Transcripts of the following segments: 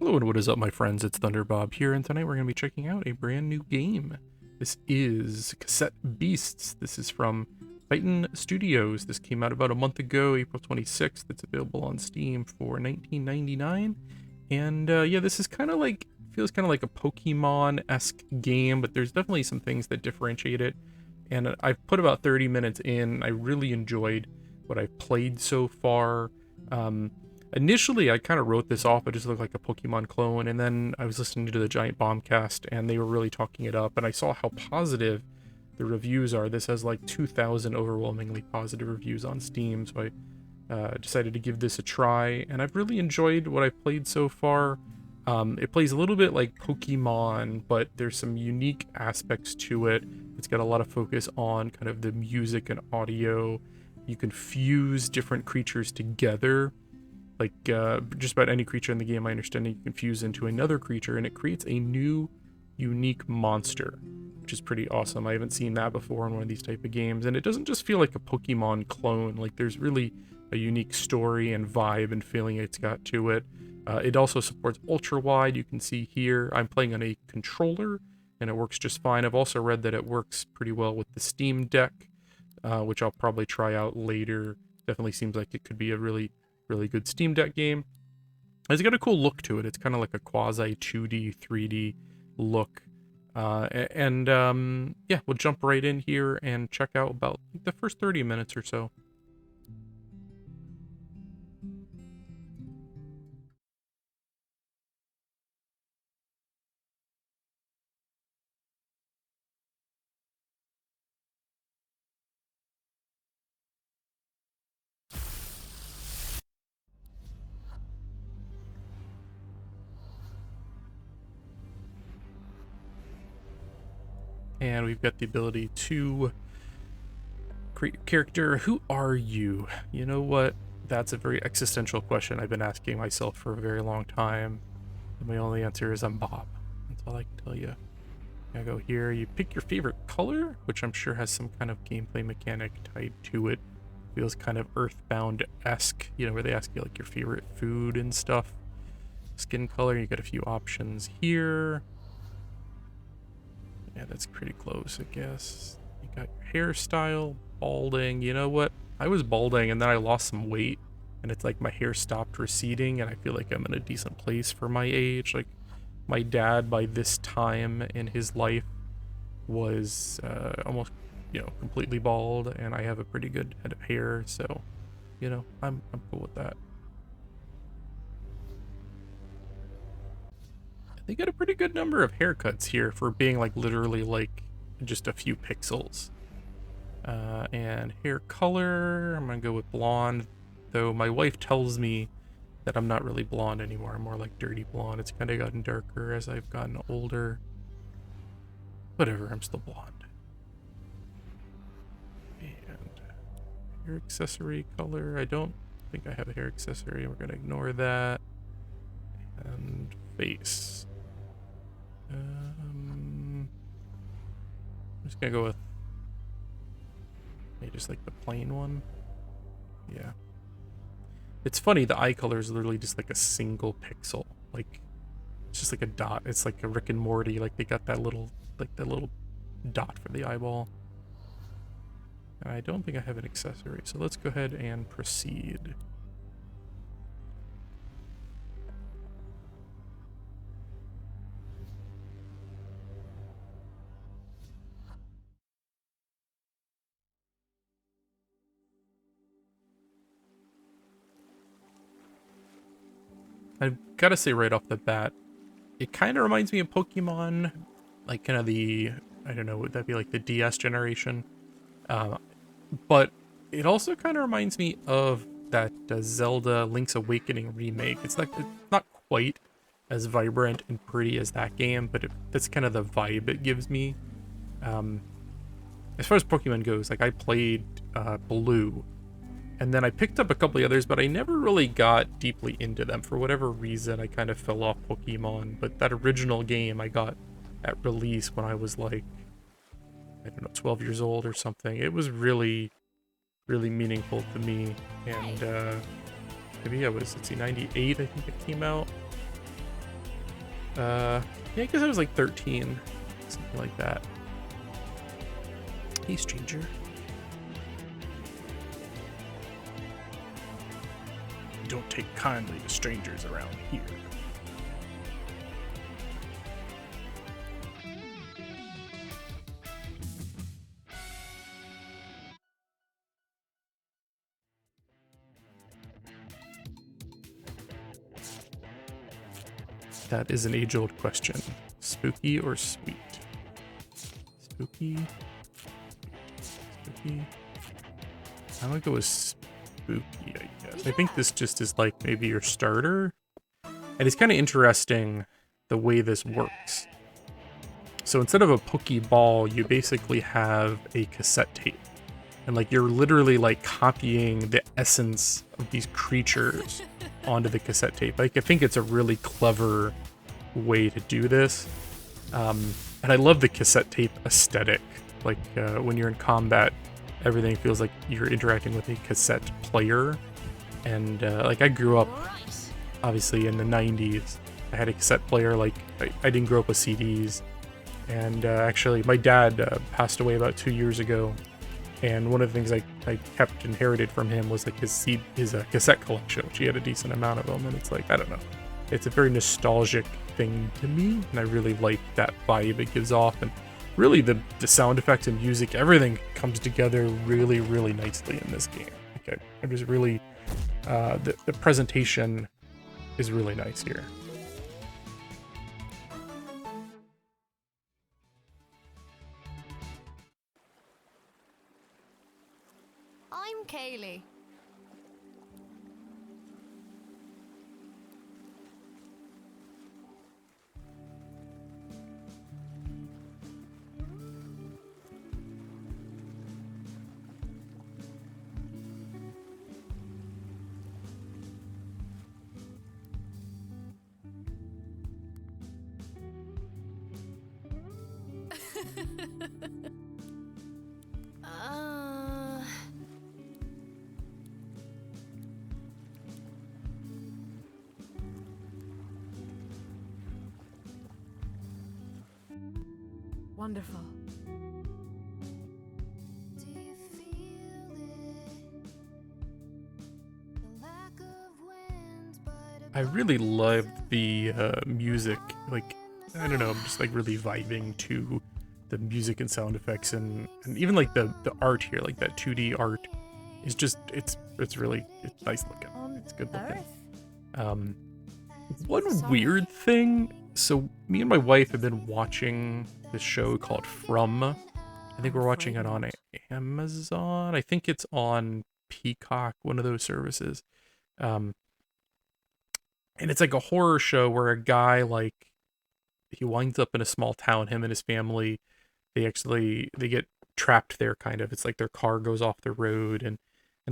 Hello and what is up, my friends? It's Thunderbob here, and tonight we're going to be checking out a brand new game. This is Cassette Beasts. This is from Titan Studios. This came out about a month ago, April 26th. It's available on Steam for $19.99. And yeah, this is kind of like, feels kind of like a Pokemon-esque game, but there's definitely some things that differentiate it. And I've put about 30 minutes in. I really enjoyed what I've played so far. Initially, I kind of wrote this off. It just looked like a Pokemon clone, and then I was listening to the Giant Bombcast, and they were really talking it up, and I saw how positive the reviews are. This has like 2,000 overwhelmingly positive reviews on Steam, so I decided to give this a try, and I've really enjoyed what I've played so far. It plays a little bit like Pokemon, but there's some unique aspects to it. It's got a lot of focus on kind of the music and audio. You can fuse different creatures together. Like, just about any creature in the game, I understand you can fuse into another creature, and it creates a new, unique monster, which is pretty awesome. I haven't seen that before in one of these type of games, and it doesn't just feel like a Pokemon clone. Like, there's really a unique story and vibe and feeling it's got to it. It also supports Ultrawide. You can see here, I'm playing on a controller, and it works just fine. I've also read that it works pretty well with the Steam Deck, which I'll probably try out later. Definitely seems like it could be a really good Steam Deck game. It's got a cool look to it. It's kind of like a quasi 2D, 3D look. Yeah, we'll jump right in here and check out about the first 30 minutes or so. And we've got the ability to create your character. Who are you? You know what? That's a very existential question I've been asking myself for a very long time. And my only answer is I'm Bob. That's all I can tell you. I go here, you pick your favorite color, which I'm sure has some kind of gameplay mechanic tied to it. Feels kind of Earthbound-esque, you know, where they ask you like your favorite food and stuff. Skin color, you got a few options here. Yeah, that's pretty close, I guess. You got your hairstyle, balding. You know what? I was balding and then I lost some weight, and it's like my hair stopped receding, and I feel like I'm in a decent place for my age. Like, my dad, by this time in his life, was almost, you know, completely bald, and I have a pretty good head of hair, so, you know, I'm cool with that. They get a pretty good number of haircuts here for being like literally like just a few pixels. And hair color, I'm gonna go with blonde, though my wife tells me that I'm not really blonde anymore. I'm more like dirty blonde. It's kind of gotten darker as I've gotten older. Whatever, I'm still blonde. And hair accessory color, I don't think I have a hair accessory. We're gonna ignore that. And face. I'm just gonna go with maybe just like the plain one. Yeah. It's funny, the eye color is literally just like a single pixel. Like, it's just like a dot. It's like a Rick and Morty. Like, they got that little, like that little dot for the eyeball. And I don't think I have an accessory, so let's go ahead and proceed. I've got to say right off the bat, it kind of reminds me of Pokemon, like kind of the, I don't know, would that be like the DS generation? Uh, but it also kind of reminds me of that Zelda Link's Awakening remake. It's not quite as vibrant and pretty as that game, but that's kind of the vibe it gives me. As far as Pokemon goes, like, I played Blue, and then I picked up a couple of others, but I never really got deeply into them. For whatever reason, I kind of fell off Pokemon. But that original game I got at release when I was like, I don't know, 12 years old or something. It was really, really meaningful to me. And maybe I was, let's see, 98, I think it came out. Yeah, I guess I was like 13, something like that. Hey, stranger. Don't take kindly to strangers around here. That is an age-old question. Spooky or sweet? Spooky? Spooky? I'm gonna go with spooky, I guess. I think this just is like maybe your starter. And it's kind of interesting the way this works. So instead of a Pokeball, you basically have a cassette tape. And like you're literally like copying the essence of these creatures onto the cassette tape. Like I think it's a really clever way to do this. And I love the cassette tape aesthetic. Like when you're in combat, everything feels like you're interacting with a cassette player. And like I grew up obviously in the 90s. I had a cassette player. Like I didn't grow up with CDs. And actually my dad passed away about 2 years ago. And one of the things I kept inherited from him was like his cassette collection, which he had a decent amount of them. And it's like, I don't know. It's a very nostalgic thing to me. And I really like that vibe it gives off. And really the sound effects and music, everything comes together really, really nicely in this game. Okay, I just really, the presentation is really nice here. I'm Kaylee. Wonderful. Do you feel it? The lack of wind, but I really loved the music. Like, I don't know, I'm just like really vibing to the music and sound effects and even like the art here, like that 2D art is just, it's nice looking. It's good looking. One weird thing, so me and my wife have been watching this show called From. I think we're watching it on Amazon. I think it's on Peacock, one of those services. And it's like a horror show where a guy, like, he winds up in a small town, him and his family, they get trapped there kind of. It's like their car goes off the road and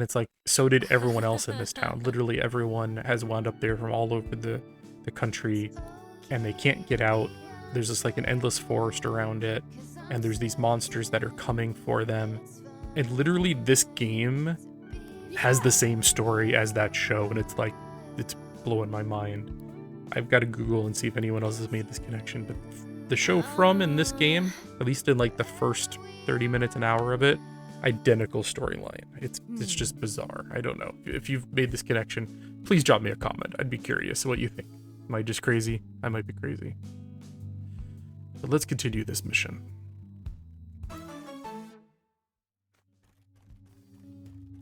it's like, so did everyone else in this town. Literally everyone has wound up there from all over the country and they can't get out. There's just like an endless forest around it and there's these monsters that are coming for them. And literally this game has the same story as that show and it's like, it's blowing my mind. I've got to Google and see if anyone else has made this connection, but the show From in this game, at least in like the first 30 minutes, an hour of it, identical storyline. It's just bizarre. I don't know. If you've made this connection, please drop me a comment. I'd be curious what you think. Am I just crazy? I might be crazy. But let's continue this mission.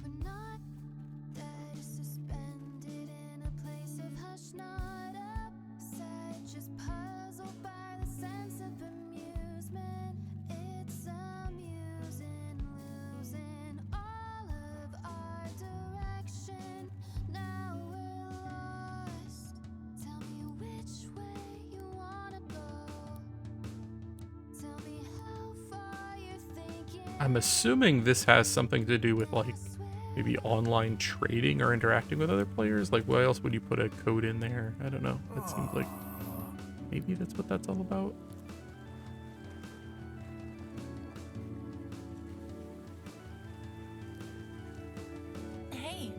we're not dead, suspended in a place of hush, not upset, just puzzled by the sense of amusement. It's amusing, losing all of our direction. Now we're lost. Tell me which way you wanna go. Tell me how far you're thinking. I'm assuming this has something to do with like maybe online trading or interacting with other players. Like, why else would you put a code in there? I don't know. That seems like maybe that's what that's all about. Hey.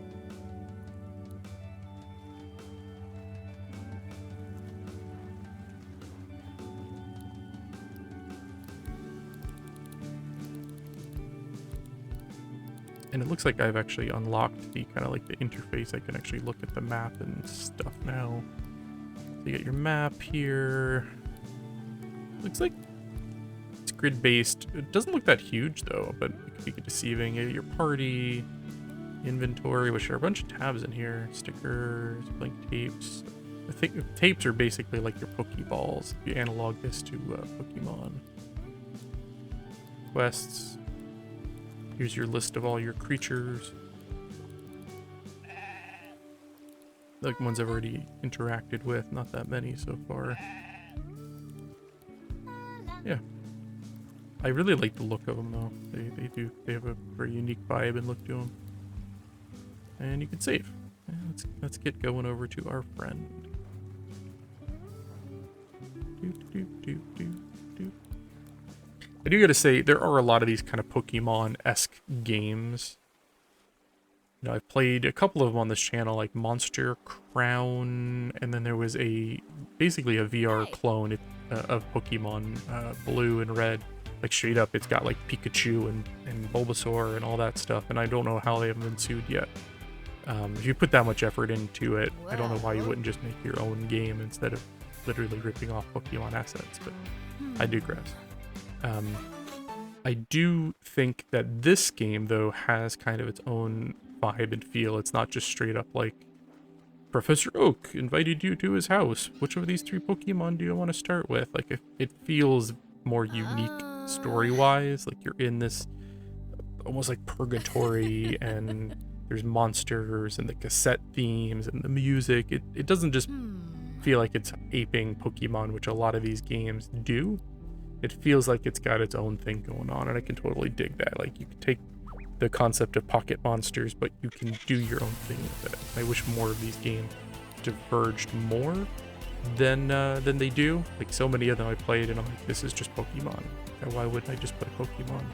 And it looks like I've actually unlocked the kind of like the interface. I can actually look at the map and stuff now. So you get your map here. Looks like it's grid-based. It doesn't look that huge though, but it could be deceiving. Your party, inventory, which are a bunch of tabs in here. Stickers, blank tapes. I think tapes are basically like your Pokeballs if you analog this to Pokemon. Quests. Here's your list of all your creatures. Like ones I've already interacted with, not that many so far. Yeah. I really like the look of them though. They have a very unique vibe and look to them. And you can save. And let's get going over to our friend. I do gotta say, there are a lot of these kind of Pokemon-esque games. You know, I've played a couple of them on this channel, like Monster Crown, and then there was basically a VR clone of Pokemon Blue and Red. Like straight up, it's got like Pikachu and Bulbasaur and all that stuff, and I don't know how they haven't been sued yet. If you put that much effort into it, I don't know why you wouldn't just make your own game instead of literally ripping off Pokemon assets, but I digress. I do think that this game, though, has kind of its own vibe and feel. It's not just straight up like, Professor Oak invited you to his house. Which of these 3 Pokemon do you want to start with? Like, it feels more unique story-wise. Like, you're in this almost like purgatory, and there's monsters, and the cassette themes, and the music. It doesn't just feel like it's aping Pokemon, which a lot of these games do. It feels like it's got its own thing going on, and I can totally dig that. Like, you can take the concept of pocket monsters, but you can do your own thing with it. I wish more of these games diverged more than they do. Like, so many of them I played, and I'm like, this is just Pokemon. Why wouldn't I just play Pokemon?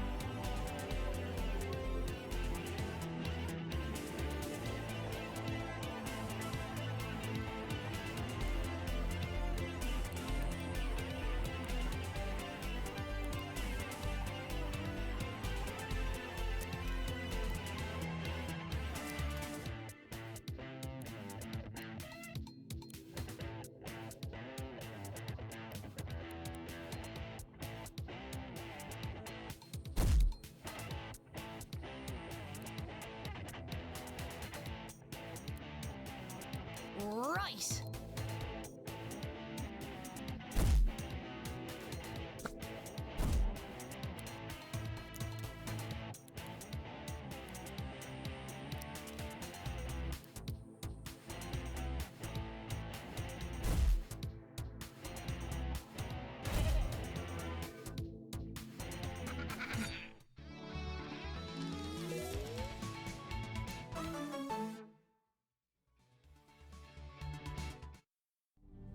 Right.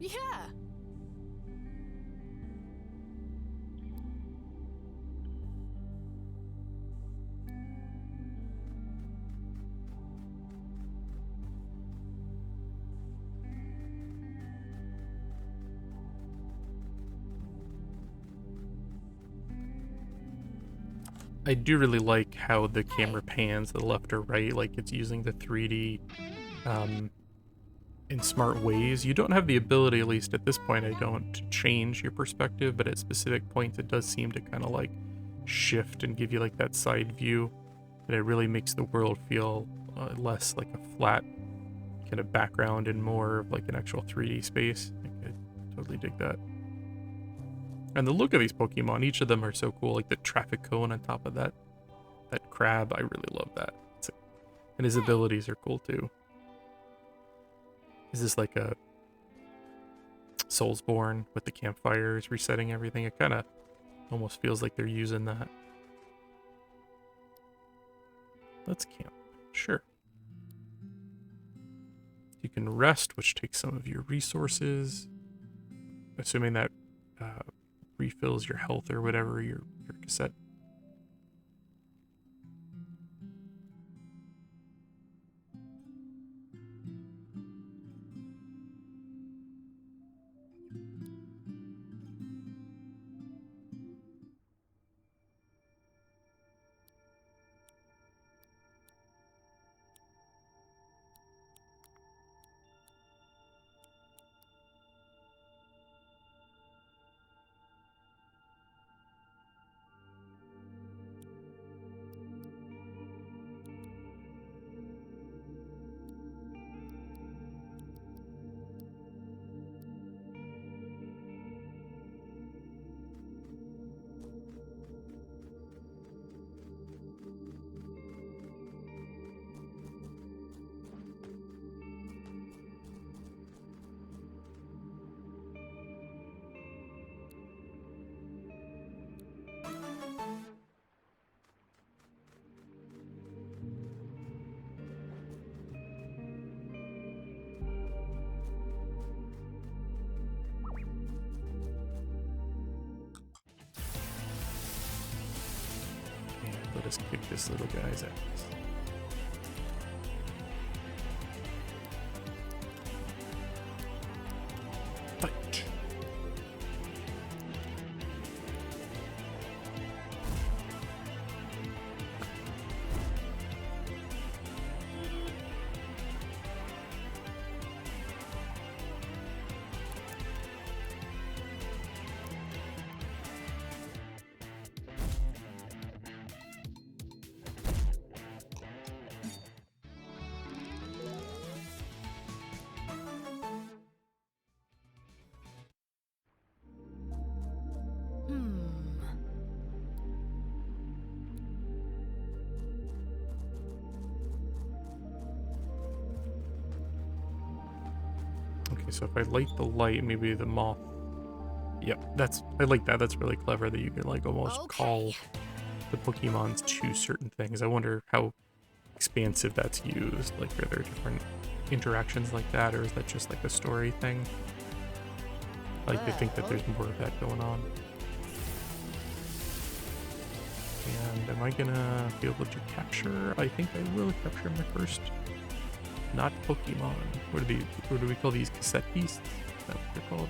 Yeah. I do really like how the camera pans to the left or right, like it's using the 3D in smart ways. You don't have the ability, at least at this point I don't, to change your perspective, but at specific points it does seem to kind of like shift and give you like that side view, and it really makes the world feel less like a flat kind of background and more of like an actual 3D space. I totally dig that. And the look of these Pokemon, each of them are so cool, like the traffic cone on top of that crab, I really love that. And his abilities are cool too. Is this like a Soulsborne with the campfires resetting everything? It kind of almost feels like they're using that. Let's camp. Sure. You can rest, which takes some of your resources. Assuming that refills your health or whatever, your cassette. just kick this little guy's ass. Fight. Okay, so if I light the light, maybe the moth. Yep, I like that. That's really clever that you can like almost call the Pokemons to certain things. I wonder how expansive that's used. Like, are there different interactions like that, or is that just like a story thing? I like to think that there's more of that going on. And am I gonna be able to capture? I think I will capture my first not Pokemon. What do we call these? Cassette Beasts? Is that what they're called?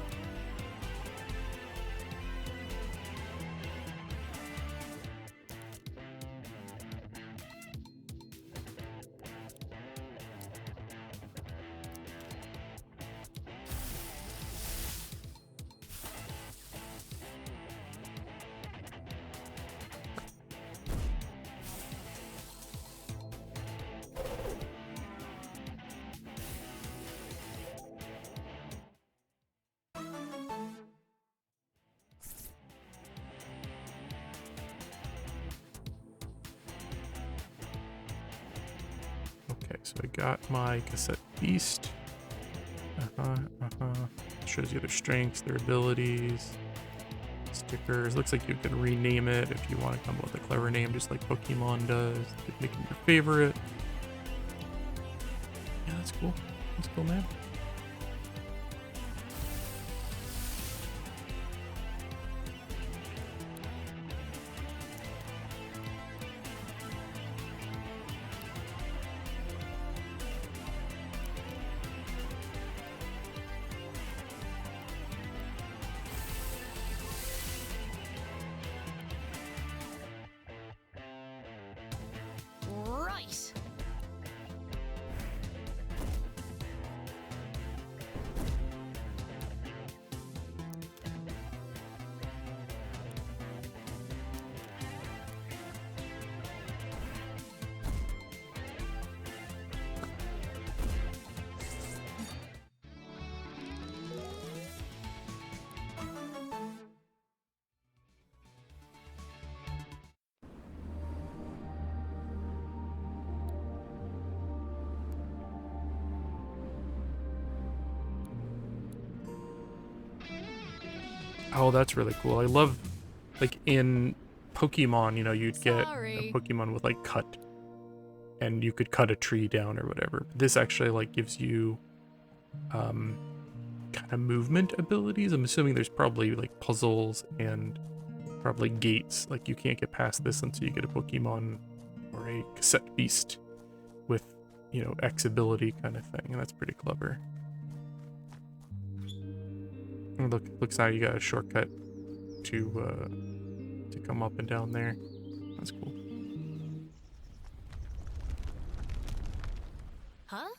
Okay, so I got my Cassette Beast. Shows you their strengths, their abilities, stickers. Looks like you can rename it if you want to come up with a clever name, just like Pokemon does. You could make them your favorite. Yeah, that's cool. That's cool, man. Right. Oh, that's really cool. I love, like, in Pokemon, you know, you'd get a Sorry. Pokemon with, like, cut, and you could cut a tree down or whatever. This actually, like, gives you, kind of movement abilities. I'm assuming there's probably, like, puzzles and probably gates. Like, you can't get past this until you get a Pokemon or a Cassette Beast with, you know, X ability kind of thing, and that's pretty clever. And looks like you got a shortcut to come up and down there. That's cool. Huh?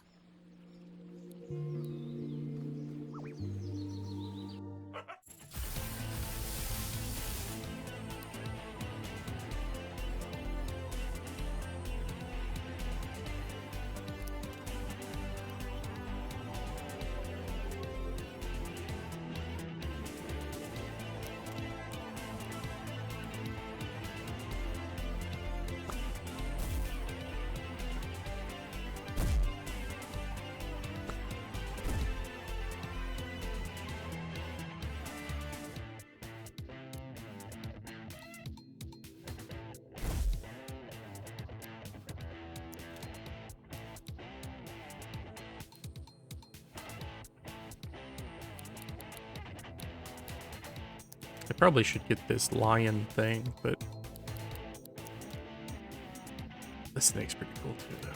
I probably should get this lion thing, but The snake's pretty cool too, though.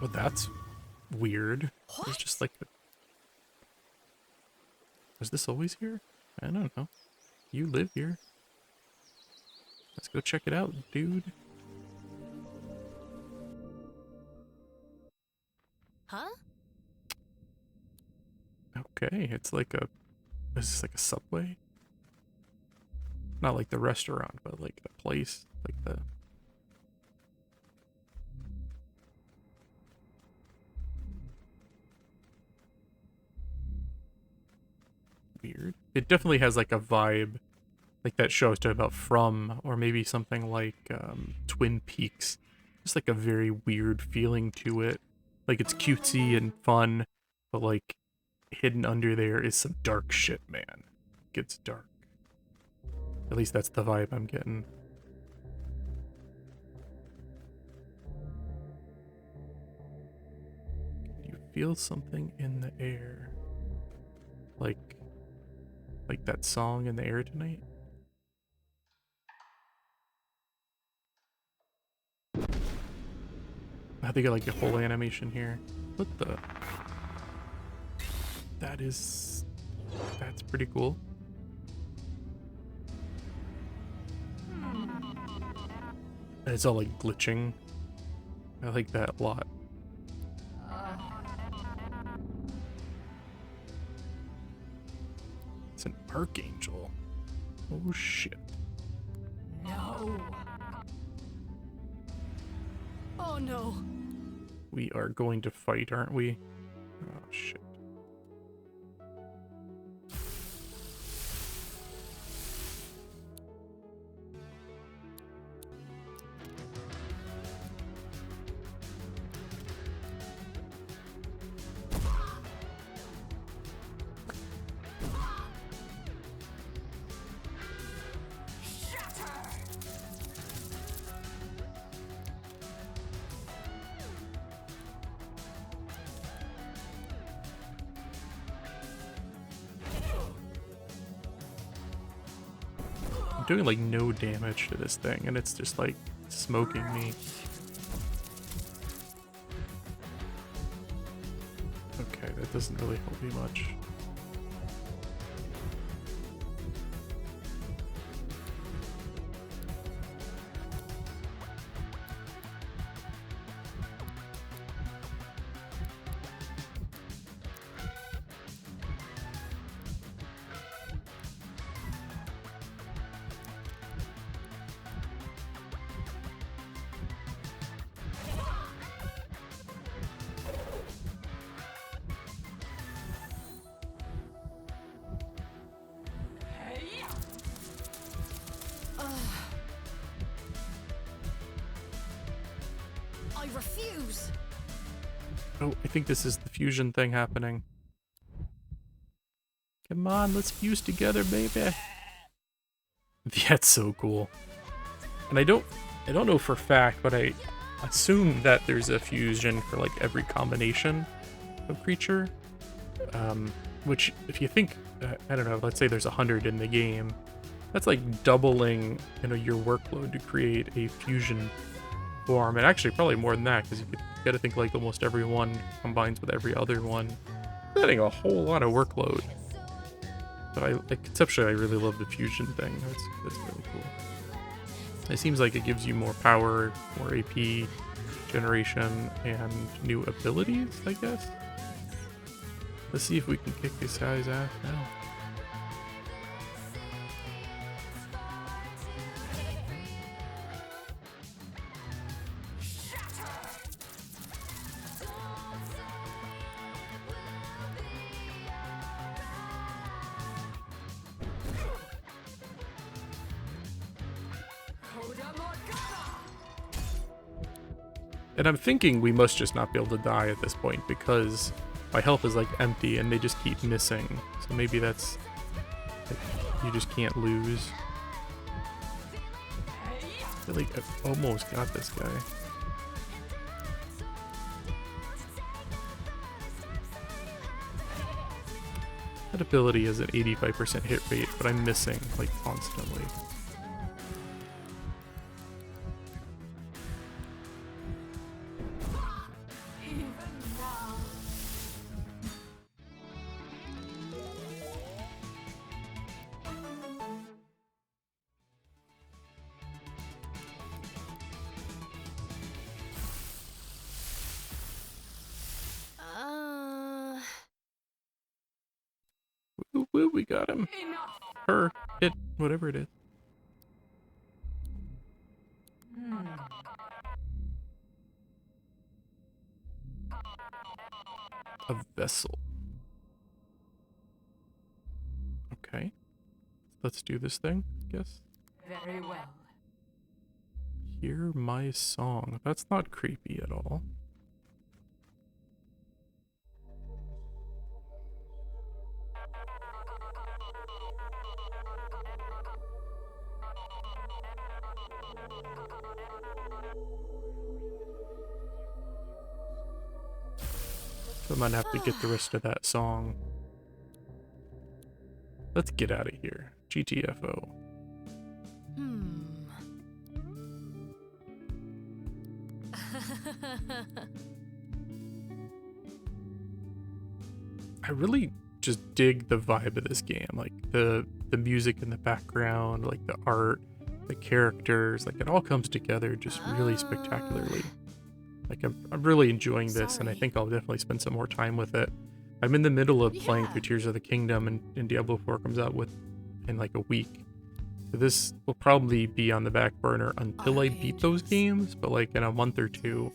Well, that's weird. It's just like... Was this always here? I don't know. You live here. Let's go check it out, dude. Huh? Okay, it's like a... Is this like a subway? Not like the restaurant, but like the place. Like the... Weird. It definitely has like a vibe like that show I was talking about From, or maybe something like Twin Peaks. Just like a very weird feeling to it. Like it's cutesy and fun, but like hidden under there is some dark shit, man. It gets dark. At least that's the vibe I'm getting. You feel something in the air. Like that song in the air tonight? I think I like the whole animation here. What the? That's pretty cool. And it's all like glitching. I like that a lot. It's an archangel. Oh shit. No. Oh no. We are going to fight, aren't we? Oh shit. I'm doing like no damage to this thing, and it's just like smoking me. Okay, that doesn't really help me much. I refuse. Oh, I think this is the fusion thing happening. Come on, let's fuse together, baby. That's so cool. And I don't know for a fact, but I assume that there's a fusion for like every combination of creature. Which, if you think, I don't know, let's say there's 100 in the game, that's like doubling, you know, your workload to create a fusion form, and actually probably more than that, because you gotta think like almost every one combines with every other one, adding a whole lot of workload. But conceptually, I really love the fusion thing. That's really cool. It seems like it gives you more power, more AP generation, and new abilities, I guess. Let's see if we can kick this guy's ass now. And I'm thinking we must just not be able to die at this point because my health is like empty and they just keep missing. So maybe that's like, you just can't lose. I feel like I almost got this guy. That ability has an 85% hit rate, but I'm missing like constantly. Woo, woo, we got him. Her. It. Whatever it is. A vessel. Okay. Let's do this thing, I guess. Very well. Hear my song. That's not creepy at all. So I might have to get the rest of that song. Let's get out of here. GTFO. I really just dig the vibe of this game. Like the music in the background, like the art, the characters, like it all comes together just really spectacularly. Like I'm really enjoying this, and I think I'll definitely spend some more time with it. I'm in the middle of playing through Tears of the Kingdom, and Diablo 4 comes out in like a week. So this will probably be on the back burner until I beat those games, but like in a month or two,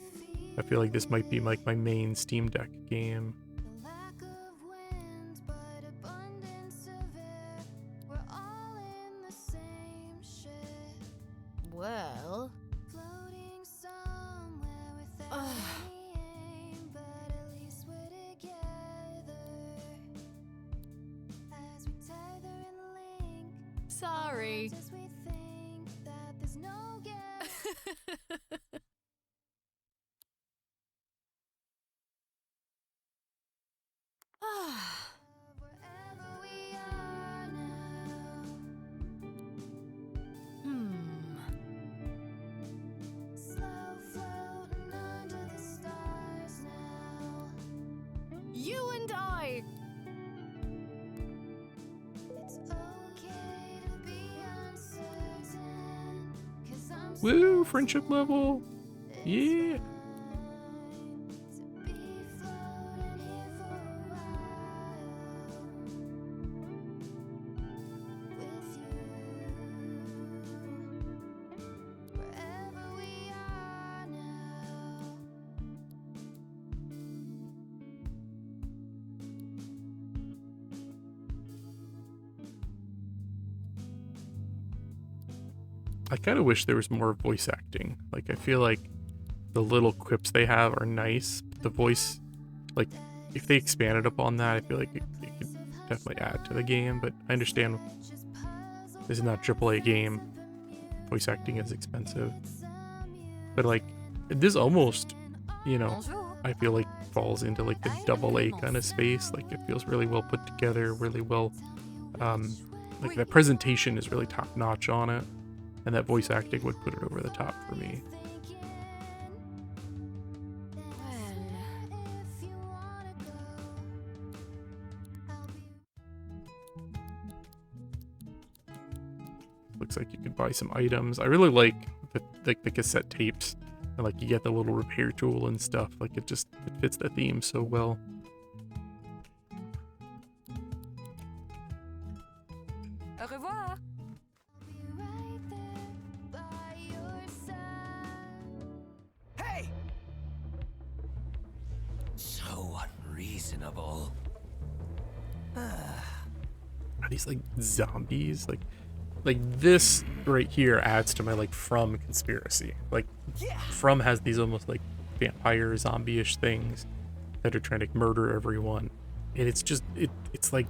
I feel like this might be like my main Steam Deck game. Lack of wind, but abundance of air. We're all in the same ship. Well, Floating somewhere without any aim, but at least we're together. As we tether and link, sorry. as we think that there's no guess. Wherever we are now, slow floating under the stars now. You and I. It's okay to be uncertain, 'cause I'm Woo, friendship level. Yeah. to be floating here for a while with you. Wherever we are now. I kind of wish there was more voice acting. Like, I feel like the little quips they have are nice. The voice, like, if they expanded upon that, I feel like it could definitely add to the game. But I understand this is not a AAA game. Voice acting is expensive. But, like, this almost, you know, Bonjour. I feel like falls into, like, the AA kind of space. Like, it feels really well put together, really well, like, the presentation is really top-notch on it. And that voice acting would put it over the top for me. If you wanna go, I'll be Looks like you could buy some items. I really like the cassette tapes. And like you get the little repair tool and stuff. Like it fits the theme so well. Au revoir. right there by your side. Hey! So unreasonable. Are these like zombies? Like this right here adds to my like From conspiracy. Like Yeah. From has these almost like vampire zombie-ish things that are trying to murder everyone. And it's just, it's like,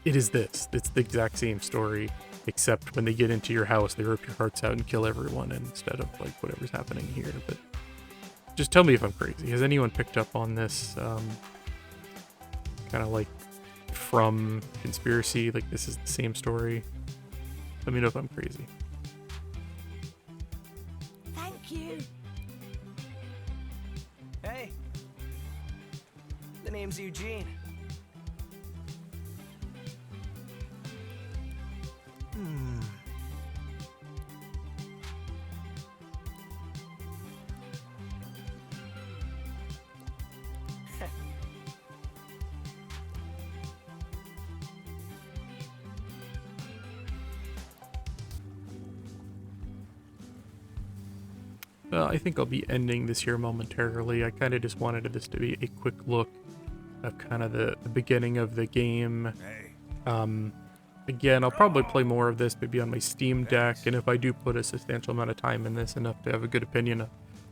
it is this. It's the exact same story, except when they get into your house, they rip your hearts out and kill everyone instead of like whatever's happening here. But just tell me if I'm crazy. Has anyone picked up on this kind of like from conspiracy? Like this is the same story? Let me know if I'm crazy. Thank you. Hey. The name's Eugene. I think I'll be ending this here momentarily. I kind of just wanted this to be a quick look of kind of the beginning of the game. Again, I'll probably play more of this maybe on my Steam Deck, and if I do put a substantial amount of time in this, enough to have a good opinion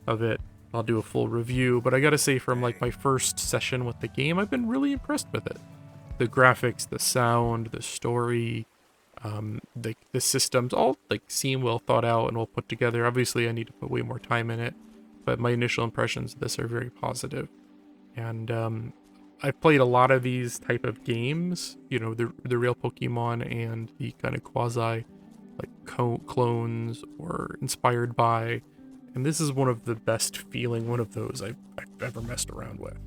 of it, I'll do a full review. But I gotta say, from like my first session with the game, I've been really impressed with it. The graphics, the sound, the story, the systems all like seem well thought out and well put together. Obviously I need to put way more time in it, but my initial impressions of this are very positive. And I've played a lot of these type of games, you know, the real Pokemon and the kind of quasi like clones or inspired by, and this is one of the best feeling one of those I've ever messed around with.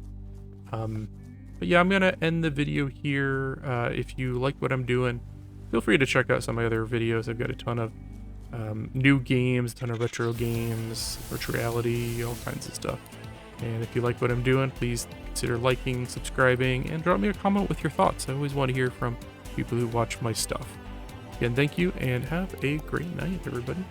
But yeah, I'm gonna end the video here. If you like what I'm doing, feel free to check out some of my other videos. I've got a ton of new games, a ton of retro games, virtual reality, all kinds of stuff. And if you like what I'm doing, please consider liking, subscribing, and drop me a comment with your thoughts. I always want to hear from people who watch my stuff. Again, thank you, and have a great night, everybody.